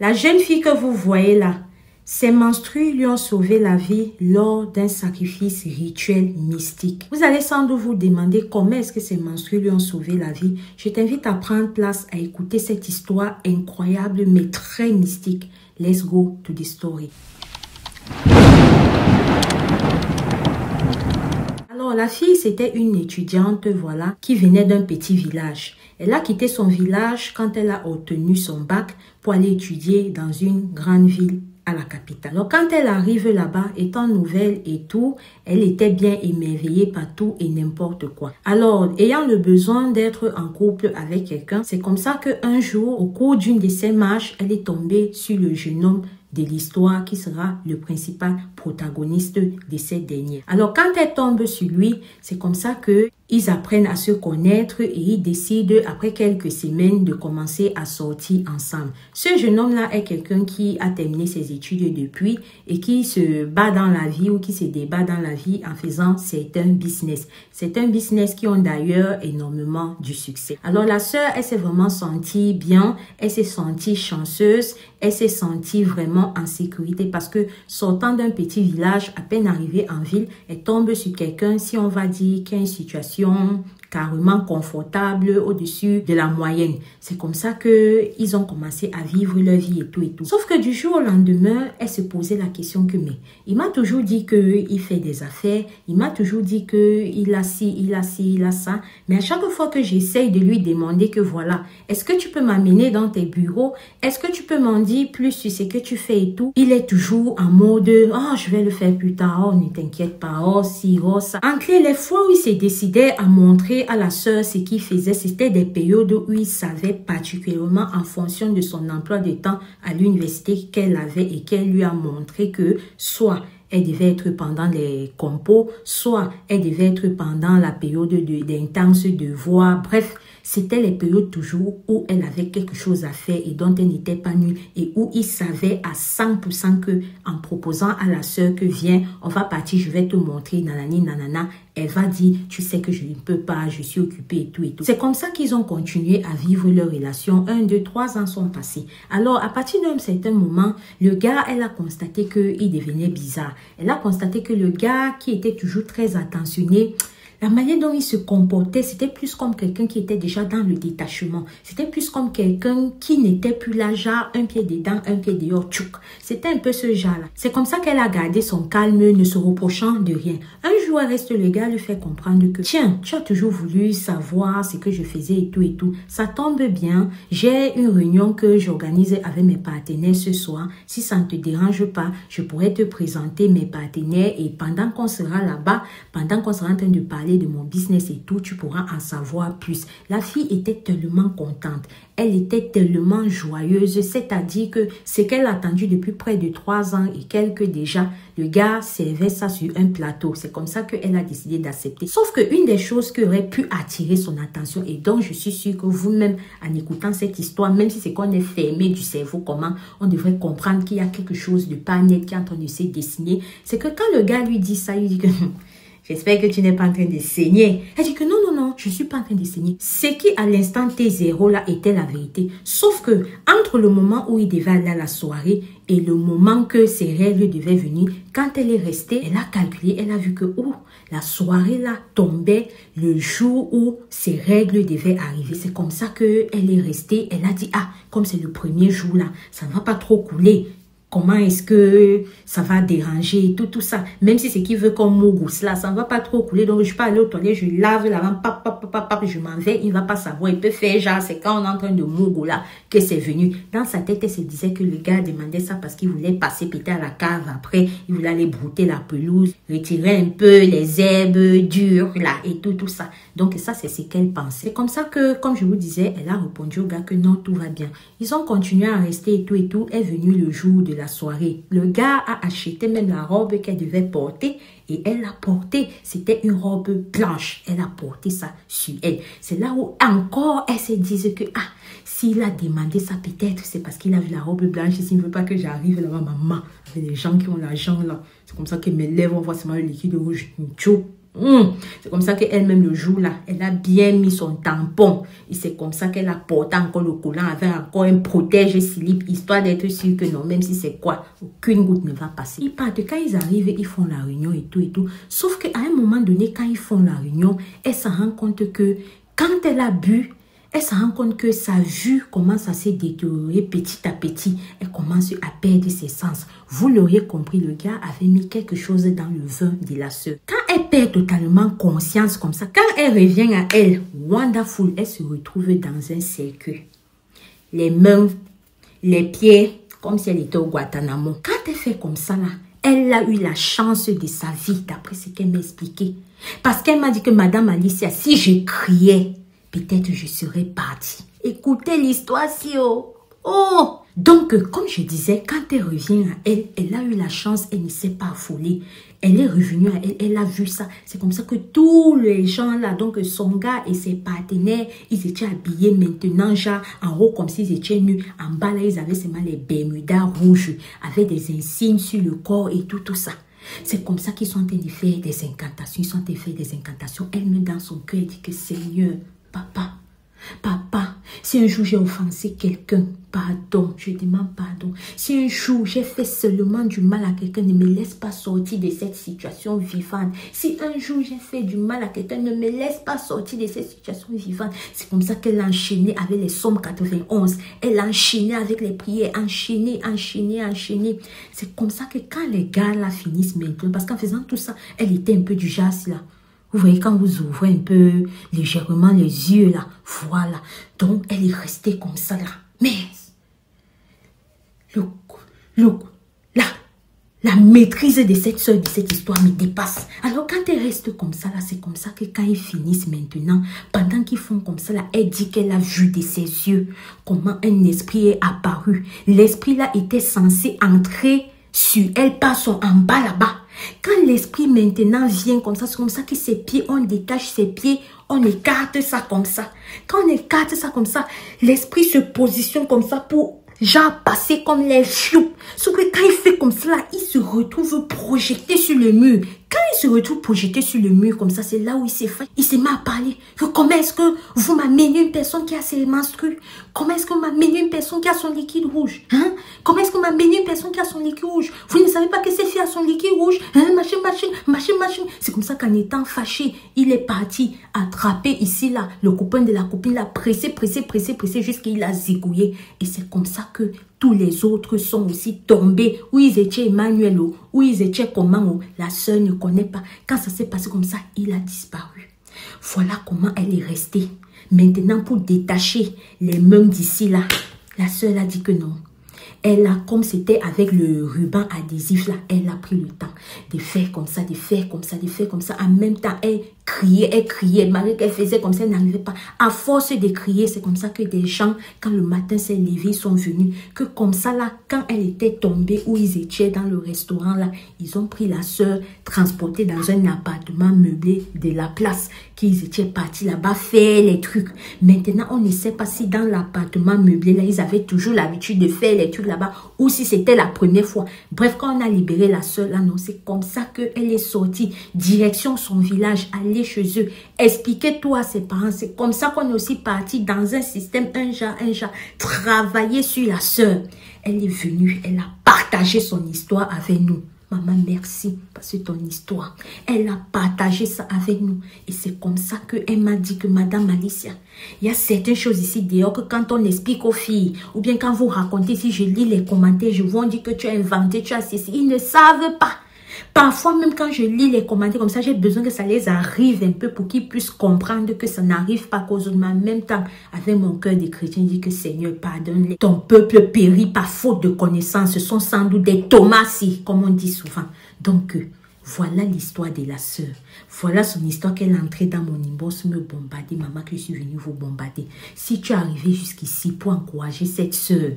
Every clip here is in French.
La jeune fille que vous voyez là, ses menstrues lui ont sauvé la vie lors d'un sacrifice rituel mystique. Vous allez sans doute vous demander comment est-ce que ces menstrues lui ont sauvé la vie. Je t'invite à prendre place à écouter cette histoire incroyable mais très mystique. Let's go to the story. Alors, la fille, c'était une étudiante, voilà, qui venait d'un petit village. Elle a quitté son village quand elle a obtenu son bac pour aller étudier dans une grande ville à la capitale. Alors, quand elle arrive là-bas, étant nouvelle et tout, elle était bien émerveillée par tout et n'importe quoi. Alors, ayant le besoin d'être en couple avec quelqu'un, c'est comme ça qu'un jour, au cours d'une de ses marches, elle est tombée sur le jeune homme de l'histoire qui sera le principal protagoniste de cette dernière. Alors, quand elle tombe sur lui, c'est comme ça que ils apprennent à se connaître et ils décident, après quelques semaines, de commencer à sortir ensemble. Ce jeune homme-là est quelqu'un qui a terminé ses études depuis et qui se bat dans la vie ou qui se débat dans la vie en faisant certains business. C'est un business qui ont d'ailleurs énormément du succès. Alors, la sœur, elle s'est vraiment sentie bien, elle s'est sentie chanceuse, elle s'est sentie vraiment en sécurité parce que sortant d'un petit village, à peine arrivée en ville, elle tombe sur quelqu'un, si on va dire, qui a une situation carrément confortable au-dessus de la moyenne. C'est comme ça que ils ont commencé à vivre leur vie et tout et tout. Sauf que du jour au lendemain, elle se posait la question que mais il m'a toujours dit que il fait des affaires, il m'a toujours dit que il a ci, il a ci, il a ça. Mais à chaque fois que j'essaye de lui demander que voilà, est-ce que tu peux m'amener dans tes bureaux? Est-ce que tu peux m'en dire plus sur ce que tu fais et tout? Il est toujours en mode oh je vais le faire plus tard, oh ne t'inquiète pas, oh si, oh ça. Entre les fois où il s'est décidé à montrer à la sœur ce qu'il faisait, c'était des périodes où il savait particulièrement en fonction de son emploi de temps à l'université qu'elle avait et qu'elle lui a montré que soit elle devait être pendant les compos, soit elle devait être pendant la période d'intense devoir. Bref, c'était les périodes toujours où elle avait quelque chose à faire et dont elle n'était pas nulle et où il savait à 100% que en proposant à la sœur que viens, on va partir, je vais te montrer, nanani, nanana, elle va dire, tu sais que je ne peux pas, je suis occupée et tout et tout. C'est comme ça qu'ils ont continué à vivre leur relation. 1, 2, 3 ans sont passés. Alors, à partir d'un certain moment, le gars, elle a constaté qu'il devenait bizarre. Elle a constaté que le gars qui était toujours très attentionné, la manière dont il se comportait, c'était plus comme quelqu'un qui était déjà dans le détachement. C'était plus comme quelqu'un qui n'était plus là, genre un pied dedans, un pied dehors, tchouk. C'était un peu ce genre-là. C'est comme ça qu'elle a gardé son calme, ne se reprochant de rien. Un jour, elle reste, le gars lui fait comprendre que, tiens, tu as toujours voulu savoir ce que je faisais et tout et tout. Ça tombe bien, j'ai une réunion que j'organise avec mes partenaires ce soir. Si ça ne te dérange pas, je pourrais te présenter mes partenaires et pendant qu'on sera là-bas, pendant qu'on sera en train de parler de mon business et tout, tu pourras en savoir plus. La fille était tellement contente. Elle était tellement joyeuse, c'est-à-dire que ce qu'elle a attendu depuis près de 3 ans et quelques déjà, le gars servait ça sur un plateau. C'est comme ça qu'elle a décidé d'accepter. Sauf qu'une des choses qui aurait pu attirer son attention et dont je suis sûre que vous-même, en écoutant cette histoire, même si c'est qu'on est fermé du cerveau, comment on devrait comprendre qu'il y a quelque chose de pas net qui est en train de se dessiner, c'est que quand le gars lui dit ça, il dit que j'espère que tu n'es pas en train de saigner. Elle dit que non, non, non, je ne suis pas en train de saigner. Ce qui, à l'instant T0 là, était la vérité. Sauf que, entre le moment où il devait aller à la soirée et le moment que ses règles devaient venir, quand elle est restée, elle a calculé, elle a vu que, la soirée là tombait le jour où ses règles devaient arriver. C'est comme ça qu'elle est restée. Elle a dit, comme c'est le premier jour là, ça ne va pas trop couler. Comment est-ce que ça va déranger et tout ça. Même si c'est qu'il veut comme Mougous là, ça ne va pas trop couler. Donc, je peux aller aux toilettes, je lave la main, je m'en vais. Il ne va pas savoir. Il peut faire genre, c'est quand on est en train de Mougou là que c'est venu. Dans sa tête, elle se disait que le gars demandait ça parce qu'il voulait passer péter à la cave. Après, il voulait aller brouter la pelouse, retirer un peu les herbes dures là et tout ça. Donc, ça, c'est ce qu'elle pensait. C'est comme ça que, comme je vous disais, elle a répondu au gars que non, tout va bien. Ils ont continué à rester et tout. Est venu le jour de la soirée. Le gars a acheté même la robe qu'elle devait porter et elle l'a portée. C'était une robe blanche. Elle a porté ça sur elle. C'est là où encore elle se disait que s'il a demandé ça, peut-être c'est parce qu'il a vu la robe blanche. S'il ne veut pas que j'arrive là-bas, maman, avec les gens qui ont l'argent là. C'est comme ça que mes lèvres, on voit seulement le liquide rouge. C'est comme ça qu'elle-même, le jour là, elle a bien mis son tampon. Et c'est comme ça qu'elle a porté encore le collant avec encore un protège-slip, histoire d'être sûre que non, même si c'est quoi, aucune goutte ne va passer. Ils partent, quand ils arrivent, ils font la réunion et tout et tout. Sauf qu'à un moment donné, quand ils font la réunion, elle se rend compte que quand elle a bu, elle se rend compte que sa vue commence à se détériorer petit à petit. Elle commence à perdre ses sens. Vous l'auriez compris, le gars avait mis quelque chose dans le vin de la sœur. Quand elle perd totalement conscience comme ça, quand elle revient à elle, wonderful, elle se retrouve dans un cercueil. Les mains, les pieds, comme si elle était au Guantanamo. Quand elle fait comme ça là, elle a eu la chance de sa vie, d'après ce qu'elle m'a expliqué. Parce qu'elle m'a dit que Madame Alicia, si je criais, peut-être je serais partie. Écoutez l'histoire si oh. Oh! Donc, comme je disais, quand elle revient à elle, elle a eu la chance, elle ne s'est pas affolée. Elle est revenue à elle, elle a vu ça. C'est comme ça que tous les gens là, donc son gars et ses partenaires, ils étaient habillés maintenant, genre en haut comme s'ils étaient nus. En bas là, ils avaient seulement les bermudas rouges, avec des insignes sur le corps et tout ça. C'est comme ça qu'ils sont en train de faire des incantations. Ils sont en train de faire des incantations. Elle-même dans son cœur, elle dit que Seigneur, Papa, si un jour j'ai offensé quelqu'un, pardon, je demande pardon. Si un jour j'ai fait seulement du mal à quelqu'un, ne me laisse pas sortir de cette situation vivante. Si un jour j'ai fait du mal à quelqu'un, ne me laisse pas sortir de cette situation vivante. C'est comme ça qu'elle a enchaîné avec les psaumes 91. Elle a enchaîné avec les prières, enchaîné. C'est comme ça que quand les gars là finissent maintenant, parce qu'en faisant tout ça, elle était un peu du genre là. Vous voyez, quand vous ouvrez un peu légèrement les yeux, là, voilà. Donc, elle est restée comme ça, là. Mais, la maîtrise de cette soeur, de cette histoire me dépasse. Alors, quand elle reste comme ça, là, c'est comme ça que quand ils finissent maintenant, pendant qu'ils font comme ça, là, elle dit qu'elle a vu de ses yeux comment un esprit est apparu. L'esprit, là, était censé entrer sur elle par son en bas, là-bas. Quand l'esprit maintenant vient comme ça, c'est comme ça que ses pieds, on détache ses pieds, on écarte ça comme ça. Quand on écarte ça comme ça, l'esprit se positionne comme ça pour genre passer comme les fioux. Sauf que quand il fait comme ça, il se retrouve projeté sur le mur. Quand il se retrouve projeté sur le mur comme ça, c'est là où il s'est fait. Il s'est mis à parler. Comment est-ce que vous m'amenez une personne qui a ses menstrues? Comment est-ce que vous m'amenez une personne qui a son liquide rouge? Hein? Comment est-ce que vous m'amenez une personne qui a son liquide rouge? Vous ne savez pas que cette fille a son liquide rouge? Hein? Machin. C'est comme ça qu'en étant fâché, il est parti attraper ici, là, le copain de la copine, là, pressé, jusqu'il a zigouillé. Et c'est comme ça que tous les autres sont aussi tombés. Où ils étaient Emmanuel, où ils étaient comment, la sœur ne connaît pas. Quand ça s'est passé comme ça, il a disparu. Voilà comment elle est restée. Maintenant, pour détacher les mains d'ici là, la sœur a dit que non. Elle a, comme c'était avec le ruban adhésif là, elle a pris le temps de faire comme ça, de faire comme ça. En même temps, elle criait, malgré qu'elle faisait comme ça, elle n'arrivait pas. À force de crier, c'est comme ça que des gens, quand le matin s'est levé, ils sont venus. Que comme ça là, quand elle était tombée, où ils étaient dans le restaurant là, ils ont pris la sœur, transportée dans un appartement meublé de la place, qu'ils étaient partis là-bas faire les trucs. Maintenant, on ne sait pas si dans l'appartement meublé là, ils avaient toujours l'habitude de faire les trucs là-bas, ou si c'était la première fois. Bref, quand on a libéré la sœur là, non, c'est comme ça qu'elle est sortie, direction son village, aller chez eux, expliquer tout à ses parents. C'est comme ça qu'on est aussi parti dans un système, un genre, travailler sur la sœur. Elle est venue, elle a partagé son histoire avec nous. Maman, merci, parce que ton histoire, elle a partagé ça avec nous. Et c'est comme ça qu'elle m'a dit que Madame Alicia, il y a certaines choses ici dehors que quand on explique aux filles, ou bien quand vous racontez, si je lis les commentaires, je vous dis que tu as inventé, tu as ceci, ils ne savent pas. Parfois, même quand je lis les commentaires comme ça, j'ai besoin que ça les arrive un peu pour qu'ils puissent comprendre que ça n'arrive pas qu'aux autres. Mais en même temps, avec mon cœur de chrétien, je dis que Seigneur, pardonne-les. Ton peuple périt par faute de connaissance. Ce sont sans doute des Thomas-ci, comme on dit souvent. Donc, voilà l'histoire de la sœur. Voilà son histoire qu'elle est entrée dans mon inbox, me bombarder. Maman, que je suis venue vous bombarder. Si tu es arrivé jusqu'ici pour encourager cette sœur,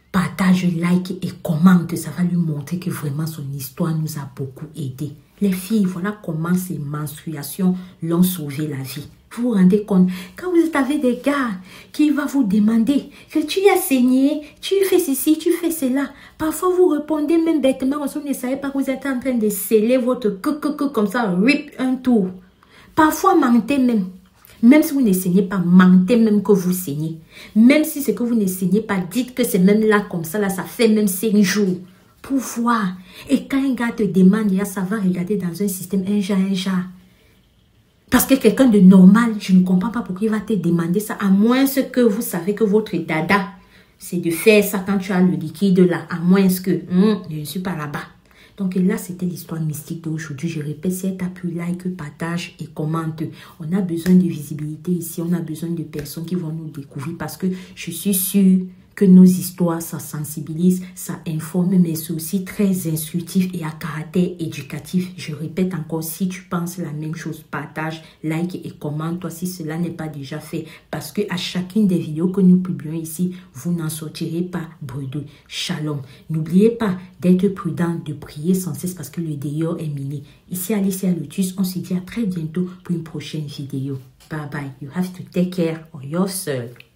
partage, like et commente, ça va lui montrer que vraiment son histoire nous a beaucoup aidé. Les filles, voilà comment ces menstruations l'ont sauvé la vie. Vous vous rendez compte, quand vous êtes avec des gars qui vont vous demander que tu as saigné, tu fais ceci, tu fais cela. Parfois, vous répondez même bêtement, vous ne savez pas que vous êtes en train de sceller votre comme ça, rip un tour. Parfois, mentez même. Même si vous ne saignez pas, mentez même que vous saignez. Même si c'est que vous ne saignez pas, dites que c'est même là comme ça, là, ça fait même 5 jours. Pour voir. Et quand un gars te demande, ça va regarder dans un système, un genre. Parce que quelqu'un de normal, je ne comprends pas pourquoi il va te demander ça, à moins que vous savez que votre dada, c'est de faire ça quand tu as le liquide là, à moins que, je ne suis pas là-bas. Donc là, c'était l'histoire mystique d'aujourd'hui. Je répète, si elle t'a plu, like, partage et commente. On a besoin de visibilité ici. On a besoin de personnes qui vont nous découvrir parce que je suis sûre que nos histoires, ça sensibilise, ça informe, mais c'est aussi très instructif et à caractère éducatif. Je répète encore, si tu penses la même chose, partage, like et commente, toi si cela n'est pas déjà fait. Parce que à chacune des vidéos que nous publions ici, vous n'en sortirez pas bredouille. Shalom. N'oubliez pas d'être prudent, de prier sans cesse parce que le dehors est miné. Ici Alicia Lotus, on se dit à très bientôt pour une prochaine vidéo. Bye bye. You have to take care of yourself.